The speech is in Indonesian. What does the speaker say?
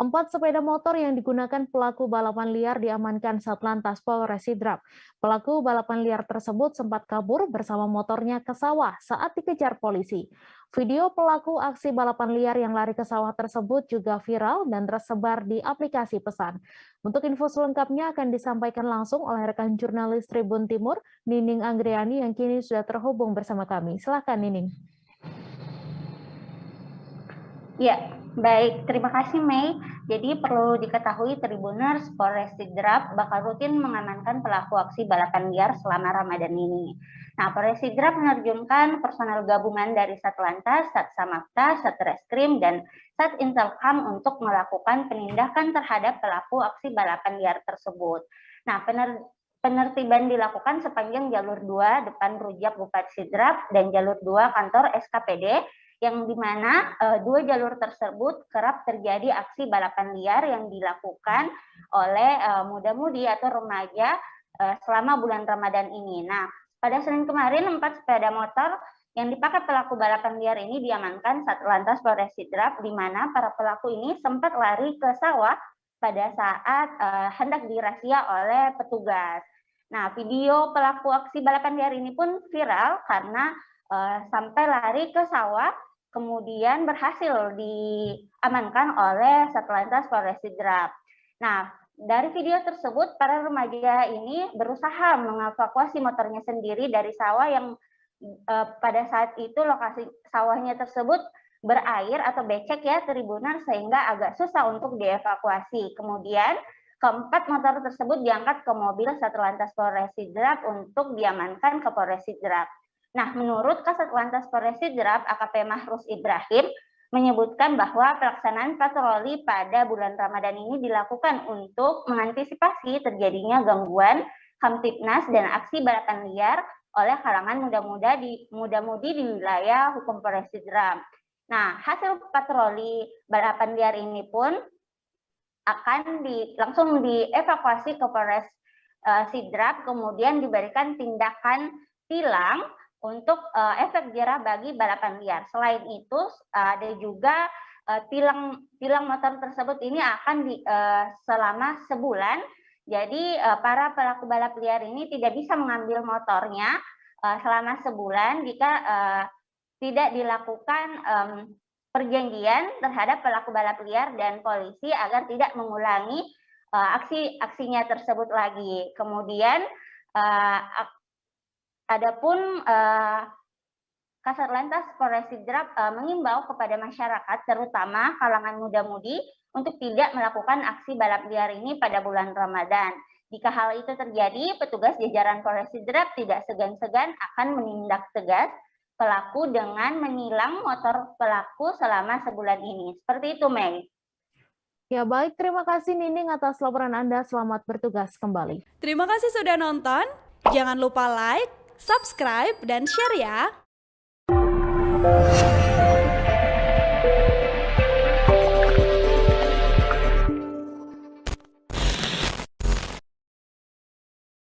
4 sepeda motor yang digunakan pelaku balapan liar diamankan Satlantas Polres Sidrap. Pelaku balapan liar tersebut sempat kabur bersama motornya ke sawah saat dikejar polisi. Video pelaku aksi balapan liar yang lari ke sawah tersebut juga viral dan tersebar di aplikasi pesan. Untuk info selengkapnya akan disampaikan langsung oleh rekan jurnalis Tribun Timur, Nining Anggriani yang kini sudah terhubung bersama kami. Silakan Nining. Ya, baik. Terima kasih, Mei. Jadi perlu diketahui Tribuners, Polres Sidrap bakal rutin mengamankan pelaku aksi balapan liar selama Ramadan ini. Nah, Polres Sidrap menerjunkan personel gabungan dari Satlantas, Satsamapta, Satreskrim, dan Satintelkam untuk melakukan penindakan terhadap pelaku aksi balapan liar tersebut. Nah, penertiban dilakukan sepanjang jalur 2 depan Rujak Bupati Sidrap dan jalur 2 kantor SKPD, yang dimana dua jalur tersebut kerap terjadi aksi balapan liar yang dilakukan oleh muda-mudi atau remaja selama bulan Ramadan ini. Nah, pada Senin kemarin 4 sepeda motor yang dipakai pelaku balapan liar ini diamankan Satlantas Polres Sidrap, di mana para pelaku ini sempat lari ke sawah pada saat hendak dirazia oleh petugas. Nah, video pelaku aksi balapan liar ini pun viral karena sampai lari ke sawah, kemudian berhasil diamankan oleh Satlantas Polres Sidrap. Nah, dari video tersebut, para remaja ini berusaha mengevakuasi motornya sendiri dari sawah yang pada saat itu lokasi sawahnya tersebut berair atau becek ya, Tribunan, sehingga agak susah untuk dievakuasi. Kemudian, keempat motor tersebut diangkat ke mobil Satlantas Polres Sidrap untuk diamankan ke Polres Sidrap. Nah, menurut Kasat Lantas Polres Sidrap, AKP Mahrus Ibrahim, menyebutkan bahwa pelaksanaan patroli pada bulan Ramadan ini dilakukan untuk mengantisipasi terjadinya gangguan Kamtibnas dan aksi balapan liar oleh kalangan muda-mudi di wilayah hukum Polres Sidrap. Nah, hasil patroli balapan liar ini pun akan langsung dievakuasi ke Polres Sidrap, kemudian diberikan tindakan tilang untuk efek jerah bagi balapan liar. Selain itu, ada juga tilang motor tersebut ini akan selama sebulan. Jadi para pelaku balap liar ini tidak bisa mengambil motornya selama sebulan jika tidak dilakukan perjanjian terhadap pelaku balap liar dan polisi agar tidak mengulangi aksinya tersebut lagi. Kemudian adapun Kasat Lantas Polres Sidrap mengimbau kepada masyarakat, terutama kalangan muda-mudi, untuk tidak melakukan aksi balap liar ini pada bulan Ramadan. Jika hal itu terjadi, petugas jajaran Polres Sidrap tidak segan-segan akan menindak tegas pelaku dengan menilang motor pelaku selama sebulan ini. Seperti itu, Mei. Ya baik, terima kasih Nining atas laporan Anda. Selamat bertugas kembali. Terima kasih sudah nonton. Jangan lupa like, subscribe, dan share ya.